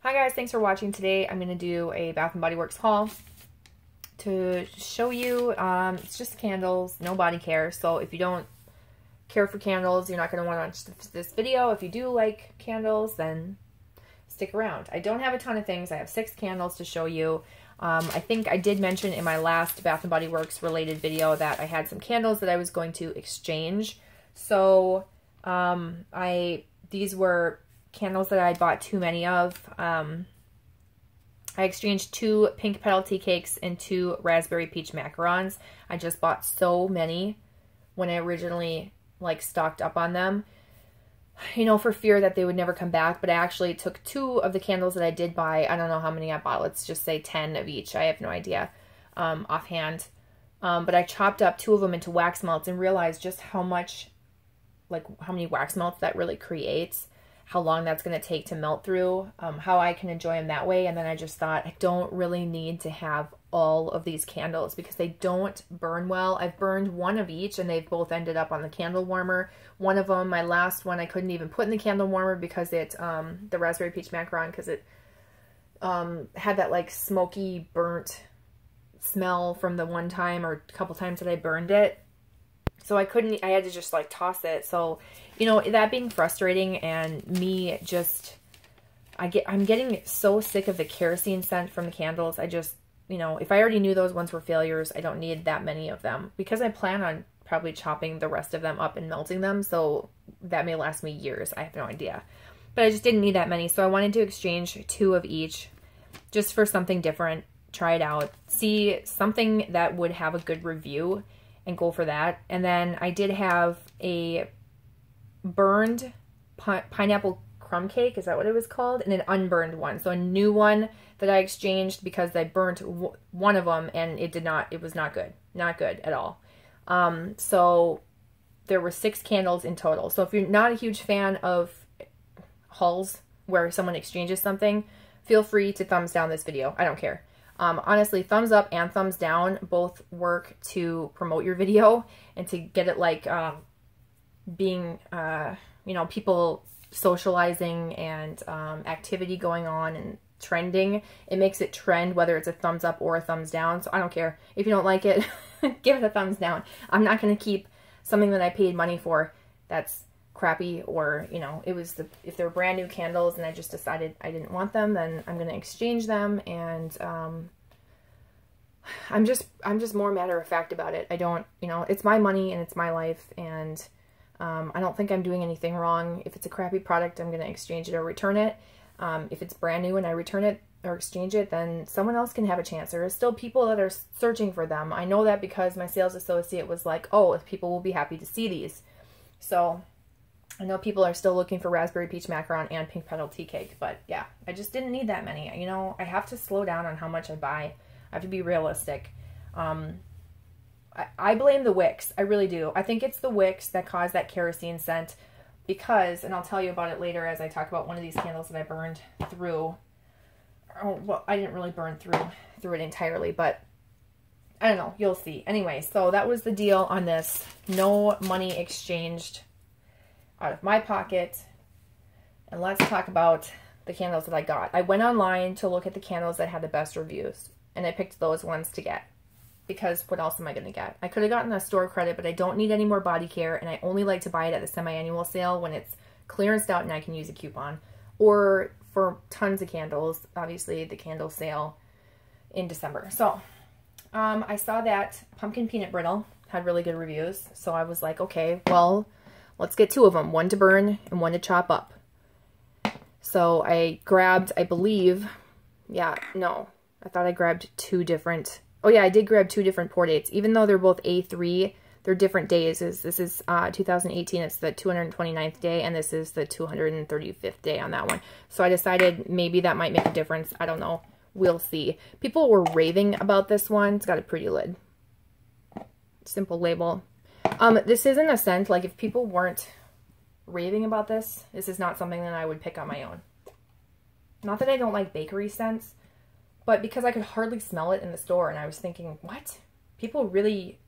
Hi guys, thanks for watching. Today I'm going to do a Bath & Body Works haul to show you, it's just candles, no body care. So if you don't care for candles, you're not going to want to watch this video. If you do like candles, then stick around. I don't have a ton of things. I have 6 candles to show you. I think I did mention in my last Bath & Body Works related video that I had some candles that I was going to exchange. So these were candles that I bought too many of. I exchanged 2 pink petal tea cakes and 2 raspberry peach macarons. I just bought so many when I originally stocked up on them, you know, for fear that they would never come back. But I actually took 2 of the candles that I did buy. I don't know how many I bought. Let's just say 10 of each. I have no idea offhand. But I chopped up 2 of them into wax melts and realized just how much, how many wax melts that really creates, how long that's going to take to melt through, how I can enjoy them that way. And then I just thought, I don't really need to have all of these candles because they don't burn well. I've burned 1 of each and they've both ended up on the candle warmer. One of them, my last one, I couldn't even put in the candle warmer because it, the raspberry peach macaron, because it had that smoky burnt smell from the one time or a couple times that I burned it. So I had to just toss it. So, you know, that being frustrating and me just, I'm getting so sick of the kerosene scent from the candles. I just, you know, if I already knew those ones were failures, I don't need that many of them because I plan on probably chopping the rest of them up and melting them. So that may last me years. I have no idea, but I just didn't need that many. So I wanted to exchange 2 of each just for something different, try it out, see something that would have a good review and go for that. And then I did have a burned pineapple crumb cake, is that what it was called? And an unburned one. So a new one that I exchanged because I burnt one of them and it was not good. Not good at all. So there were 6 candles in total. So if you're not a huge fan of hauls where someone exchanges something, feel free to thumbs down this video. I don't care. Honestly, thumbs up and thumbs down both work to promote your video and to get it being, you know, people socializing and activity going on and trending. It makes it trend whether it's a thumbs up or a thumbs down. So I don't care. If you don't like it, give it a thumbs down. I'm not going to keep something that I paid money for that's crappy, or, you know, if they're brand new candles and I just decided I didn't want them, then I'm going to exchange them. And I'm just more matter of fact about it. I don't, you know, it's my money and it's my life, and I don't think I'm doing anything wrong. If it's a crappy product, I'm going to exchange it or return it. If it's brand new and I return it or exchange it, then someone else can have a chance. There are still people that are searching for them. I know that because my sales associate was like, oh, people will be happy to see these. So I know people are still looking for raspberry peach macaron and pink petal tea cake, but yeah, I just didn't need that many. You know, I have to slow down on how much I buy. I have to be realistic. I blame the wicks. I really do. I think it's the wicks that cause that kerosene scent because, and I'll tell you about it later as I talk about one of these candles that I burned through. Oh, well, I didn't really burn through it entirely, but I don't know. You'll see. Anyway, so that was the deal on this. No money exchanged out of my pocket. And let's talk about the candles that I got. I went online to look at the candles that had the best reviews, and I picked those ones to get because what else am I going to get? I could have gotten a store credit, but I don't need any more body care, and I only like to buy it at the semi-annual sale when it's clearanced out and I can use a coupon, or for tons of candles, obviously the candle sale in December. So I saw that pumpkin peanut brittle had really good reviews, so I was like, okay, well, let's get 2 of them, 1 to burn and 1 to chop up. So I grabbed, I believe, yeah, no, I thought I grabbed 2 different, oh yeah, I did grab 2 different pour dates. Even though they're both A3, they're different days. This is 2018, it's the 229th day, and this is the 235th day on that one. So I decided maybe that might make a difference. I don't know. We'll see. People were raving about this one. It's got a pretty lid. Simple label. This isn't a scent, if people weren't raving about this, this is not something that I would pick on my own. Not that I don't like bakery scents, but because I could hardly smell it in the store, and I was thinking, what? People really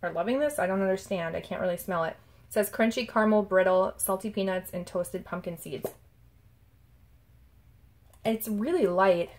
are loving this? I don't understand. I can't really smell it. It says crunchy caramel, brittle, salty peanuts, and toasted pumpkin seeds. It's really light.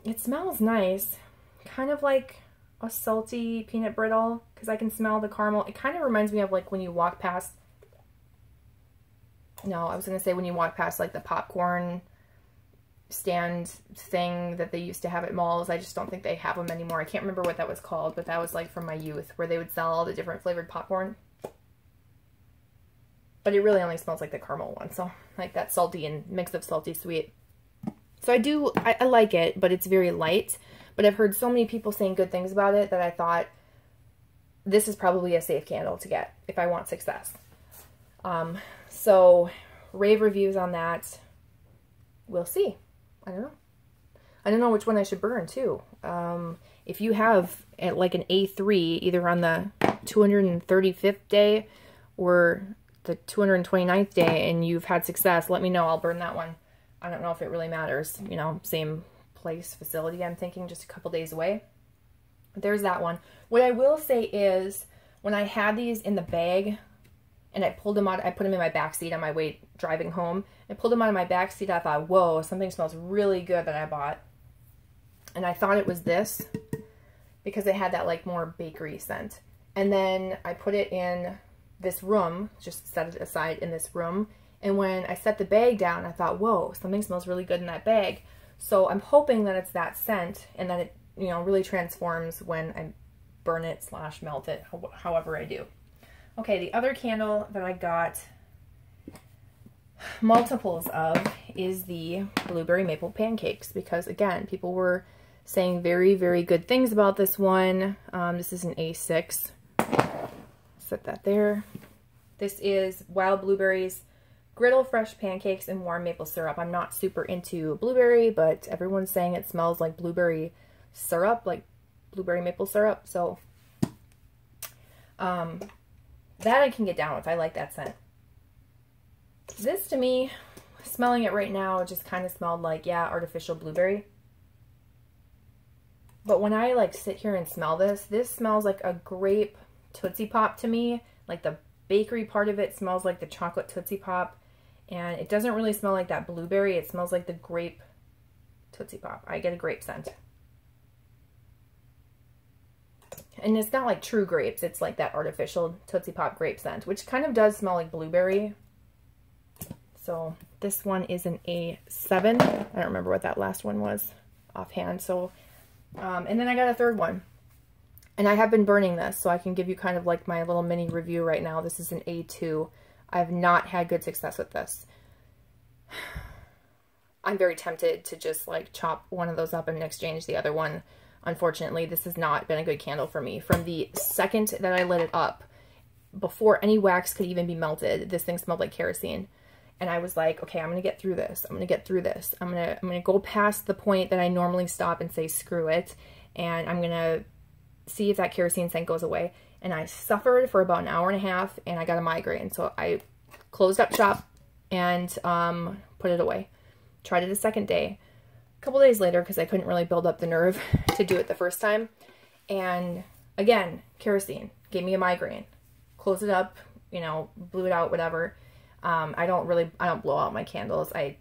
It smells nice. Kind of like a salty peanut brittle, because I can smell the caramel. It kind of reminds me of like when you walk past, no, I was going to say when you walk past like the popcorn stand thing that they used to have at malls. I just don't think they have them anymore. I can't remember what that was called, but that was like from my youth, where they would sell all the different flavored popcorn. But it really only smells like the caramel one, so like that salty and mix of salty sweet. So I like it, but it's very light. But I've heard so many people saying good things about it that I thought this is probably a safe candle to get if I want success. So rave reviews on that. We'll see. I don't know. I don't know which one I should burn too. If you have like an A3, either on the 235th day or the 229th day, and you've had success, let me know. I'll burn that one. I don't know if it really matters. You know, same place, facility, I'm thinking, just a couple days away. There's that one. What I will say is, when I had these in the bag and I pulled them out, I put them in my back seat on my way driving home. I pulled them out of my back seat. I thought, whoa, something smells really good that I bought. And I thought it was this because it had that like more bakery scent. And then I put it in this room, just set it aside in this room. And when I set the bag down, I thought, whoa, something smells really good in that bag. So I'm hoping that it's that scent and that it, you know, really transforms when I burn it / melt it, however I do. Okay, the other candle that I got multiples of is the Blueberry Maple Pancakes, because again, people were saying very, very good things about this one. This is an A6. Set that there. This is wild blueberries, griddle fresh pancakes, and warm maple syrup. I'm not super into blueberry, but everyone's saying it smells like blueberry syrup, like blueberry maple syrup. So that I can get down with. I like that scent. This, to me, smelling it right now, just kind of smelled like, yeah, artificial blueberry. But when I like sit here and smell this, this smells like a grape Tootsie Pop to me. Like the bakery part of it smells like the chocolate Tootsie Pop. And it doesn't really smell like that blueberry. It smells like the grape Tootsie Pop. I get a grape scent. And it's not like true grapes. It's like that artificial Tootsie Pop grape scent, which kind of does smell like blueberry. So this one is an A7. I don't remember what that last one was offhand. So, and then I got a third one. And I have been burning this, so I can give you kind of like my little mini review right now. This is an A2. I've not had good success with this. I'm very tempted to just like chop one of those up and exchange the other one. Unfortunately, this has not been a good candle for me. From the second that I lit it up, before any wax could even be melted, this thing smelled like kerosene. And I was like, okay, I'm going to get through this. I'm going to get through this. I'm going to go past the point that I normally stop and say, screw it. And I'm going to see if that kerosene scent goes away. And I suffered for about an hour and a half, and I got a migraine. So I closed up shop and put it away. Tried it a second day. A couple days later, because I couldn't really build up the nerve to do it the first time. And again, kerosene gave me a migraine. Closed it up, you know, blew it out, whatever. I don't blow out my candles. I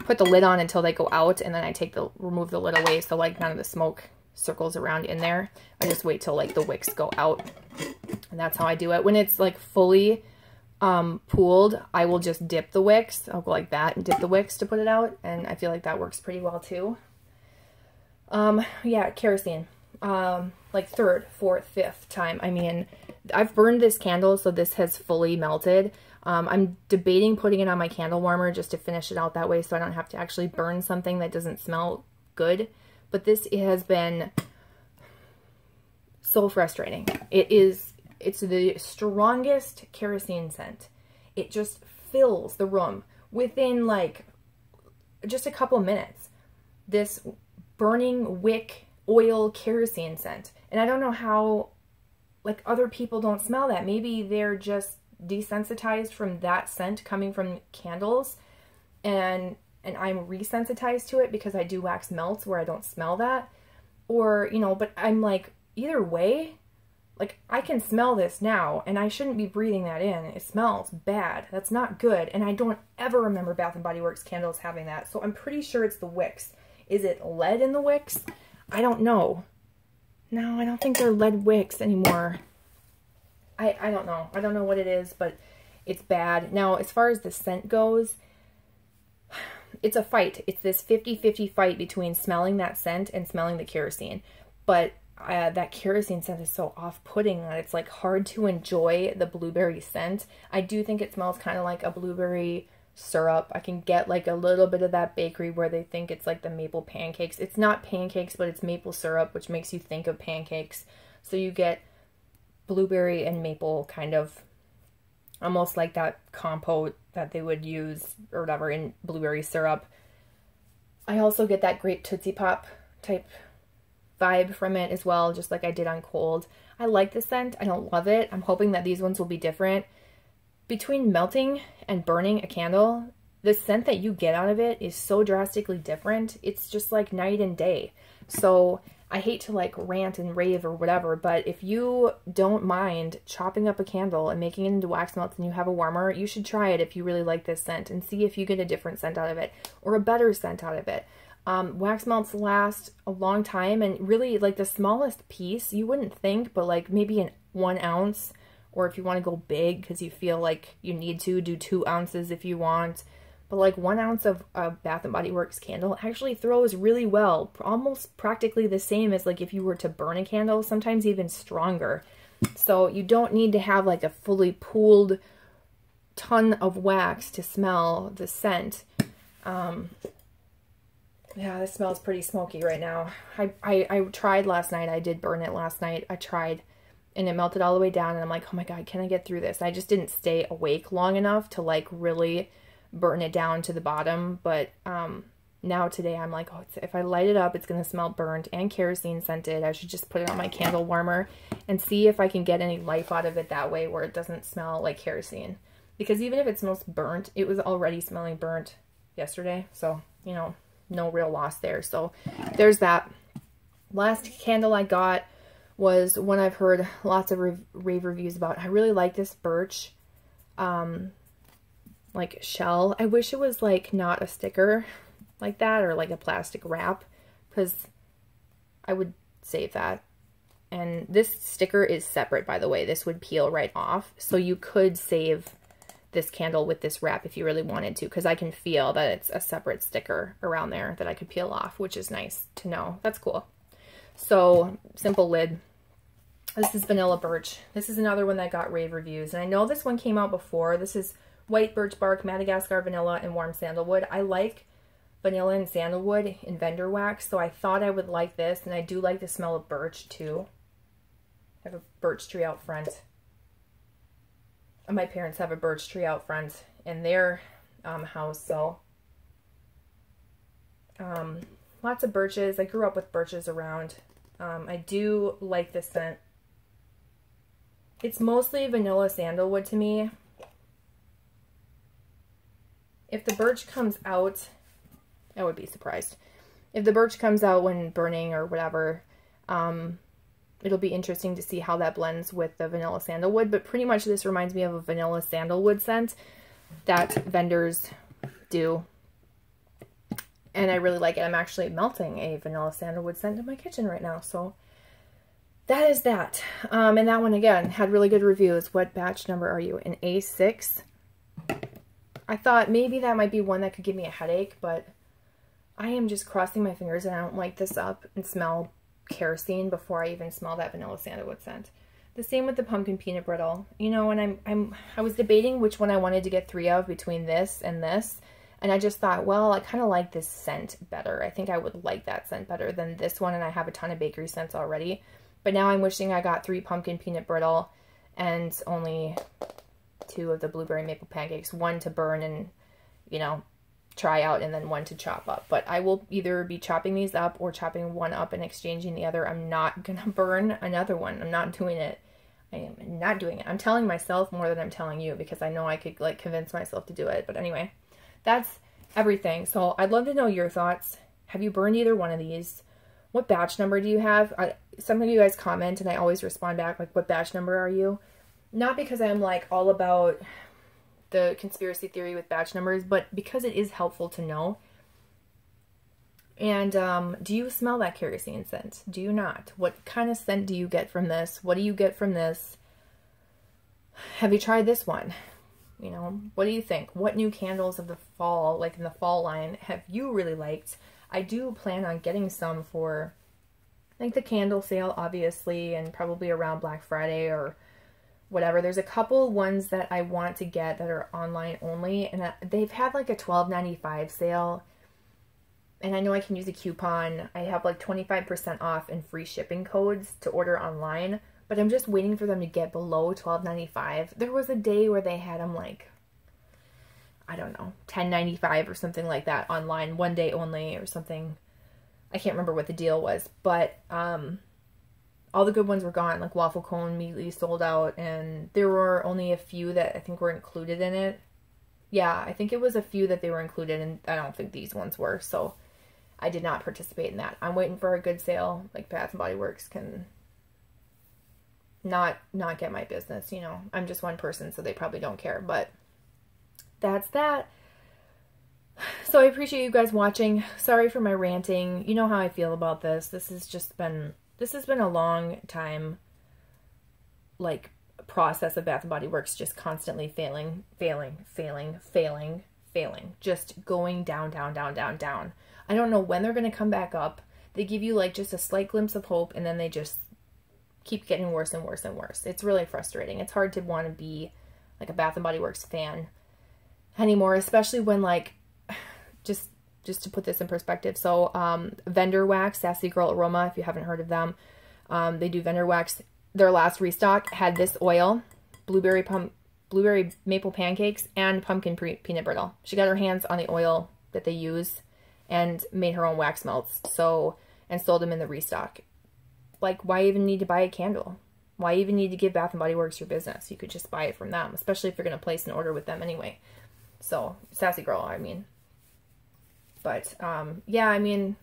put the lid on until they go out, and then I remove the lid away so like none of the smoke circles around in there. I just wait till like the wicks go out, and that's how I do it. When it's like fully pooled, I will just dip the wicks. I'll go like that and dip the wicks to put it out, and I feel like that works pretty well too. Yeah, kerosene. Like third, fourth, fifth time. I mean, I've burned this candle, so this has fully melted. I'm debating putting it on my candle warmer just to finish it out that way so I don't have to actually burn something that doesn't smell good. But this has been so frustrating. It's the strongest kerosene scent. It just fills the room within like just a couple minutes. This burning wick oil kerosene scent. And I don't know how like other people don't smell that. Maybe they're just desensitized from that scent coming from candles, and I'm resensitized to it because I do wax melts where I don't smell that. Or, you know, but I'm like, either way, Like, I can smell this now, and I shouldn't be breathing that in. It smells bad. That's not good. And I don't ever remember Bath & Body Works candles having that. So I'm pretty sure it's the wicks. Is it lead in the wicks? I don't know. No, I don't think they're lead wicks anymore. I don't know. I don't know what it is, but it's bad. Now, as far as the scent goes, it's a fight. It's this 50-50 fight between smelling that scent and smelling the kerosene. But that kerosene scent is so off-putting that it's like hard to enjoy the blueberry scent. I do think it smells kind of like a blueberry syrup. I can get like a little bit of that bakery where they think it's like the maple pancakes. It's not pancakes, but it's maple syrup, which makes you think of pancakes. So you get blueberry and maple, kind of almost like that compote that they would use or whatever in blueberry syrup. I also get that grape Tootsie Pop type vibe from it as well, just like I did on Cold. I like the scent. I don't love it. I'm hoping that these ones will be different. Between melting and burning a candle, the scent that you get out of it is so drastically different. It's just like night and day. So I hate to like rant and rave or whatever, but if you don't mind chopping up a candle and making it into wax melts and you have a warmer, you should try it if you really like this scent and see if you get a different scent out of it or a better scent out of it. Wax melts last a long time, and really like the smallest piece, you wouldn't think, but like maybe in 1 ounce, or if you want to go big because you feel like you need to, do 2 ounces if you want. But like 1 ounce of Bath & Body Works candle actually throws really well, almost practically the same as like if you were to burn a candle, sometimes even stronger. So you don't need to have like a fully pooled ton of wax to smell the scent. Yeah, this smells pretty smoky right now. I tried last night. I did burn it last night. I tried, and it melted all the way down, and I'm like, oh my God, can I get through this? I just didn't stay awake long enough to like really burn it down to the bottom. But now today I'm like, oh, if I light it up, it's going to smell burnt and kerosene scented. I should just put it on my candle warmer and see if I can get any life out of it that way where it doesn't smell like kerosene. Because even if it smells burnt, it was already smelling burnt yesterday. So, you know, no real loss there. So there's that. Last candle I got was one I've heard lots of rave reviews about. I really like this birch like shell. I wish it was like not a sticker like that or like a plastic wrap, because I would save that. And this sticker is separate, by the way. This would peel right off, so you could save this candle with this wrap if you really wanted to, because I can feel that it's a separate sticker around there that I could peel off, which is nice to know. That's cool. So, simple lid. This is vanilla birch. This is another one that got rave reviews, and I know this one came out before. This is white birch bark, Madagascar vanilla, and warm sandalwood. I like vanilla and sandalwood in vendor wax, so I thought I would like this, and I do like the smell of birch too. I have a birch tree out front. My parents have a birch tree out front in their house, so lots of birches. I grew up with birches around. I do like this scent. It's mostly vanilla sandalwood to me. If the birch comes out, I would be surprised. If the birch comes out when burning or whatever, it'll be interesting to see how that blends with the vanilla sandalwood, but pretty much this reminds me of a vanilla sandalwood scent that vendors do, and I really like it. I'm actually melting a vanilla sandalwood scent in my kitchen right now, so that is that. And that one, again, had really good reviews. What batch number are you? An A6? I thought maybe that might be one that could give me a headache, but I am just crossing my fingers and I don't light this up and smell kerosene before I even smell that vanilla sandalwood scent. The same with the pumpkin peanut brittle. You know, and I was debating which one I wanted to get 3 of between this, and I just thought, well, I kind of like this scent better. I think I would like that scent better than this one, and I have a ton of bakery scents already. But now I'm wishing I got 3 pumpkin peanut brittle and only 2 of the blueberry maple pancakes, 1 to burn and, you know, try out, and then 1 to chop up. But I will either be chopping these up or chopping 1 up and exchanging the other. I'm not gonna burn another one. I'm not doing it. I am not doing it. I'm telling myself more than I'm telling you, because I know I could like convince myself to do it. But anyway, that's everything. So I'd love to know your thoughts. Have you burned either one of these? what batch number do you have? Some of you guys comment and I always respond back, like, what batch number are you? Not because I'm like all about the conspiracy theory with batch numbers, but because it is helpful to know. And do you smell that kerosene scent? Do you not? What kind of scent do you get from this? What do you get from this? Have you tried this one? You know, what do you think? What new candles of the fall, like in the fall line, have you really liked? I do plan on getting some for, like, the candle sale, obviously, and probably around Black Friday or whatever. There's a couple ones that I want to get that are online only, and they've had like a $12.95 sale. And I know I can use a coupon. I have like 25% off and free shipping codes to order online. But I'm just waiting for them to get below $12.95. There was a day where they had them like, I don't know, $10.95 or something like that online. One day only or something. I can't remember what the deal was. But all the good ones were gone. Like waffle cone immediately sold out. And there were only a few that I think were included in it. Yeah, I think it was a few that they were included. And I don't think these ones were. So I did not participate in that. I'm waiting for a good sale. Like Bath & Body Works can not get my business, you know. I'm just one person, so they probably don't care. But that's that. So I appreciate you guys watching. Sorry for my ranting. You know how I feel about this. This has been a long time, like, process of Bath & Body Works just constantly failing. Just going down, down, down, down, down. I don't know when they're going to come back up. They give you like just a slight glimpse of hope and then they just keep getting worse and worse and worse. It's really frustrating. It's hard to want to be like a Bath & Body Works fan anymore, especially when like, just to put this in perspective. So Vendor Wax, Sassy Girl Aroma, if you haven't heard of them, they do Vendor Wax. Their last restock had this oil, blueberry maple pancakes, and pumpkin peanut brittle. She got her hands on the oil that they use and made her own wax melts. So, and sold them in the restock. Like, why even need to buy a candle? Why even need to give Bath & Body Works your business? You could just buy it from them, especially if you're going to place an order with them anyway. So, Sassy Girl, I mean. But, yeah, I mean,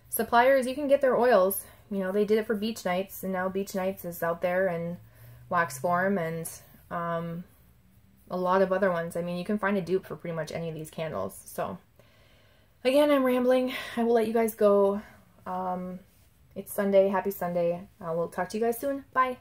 suppliers, you can get their oils. You know, they did it for Beach Nights, and now Beach Nights is out there in wax form, and a lot of other ones. I mean, you can find a dupe for pretty much any of these candles. So, again, I'm rambling. I will let you guys go. It's Sunday. Happy Sunday. We'll talk to you guys soon. Bye.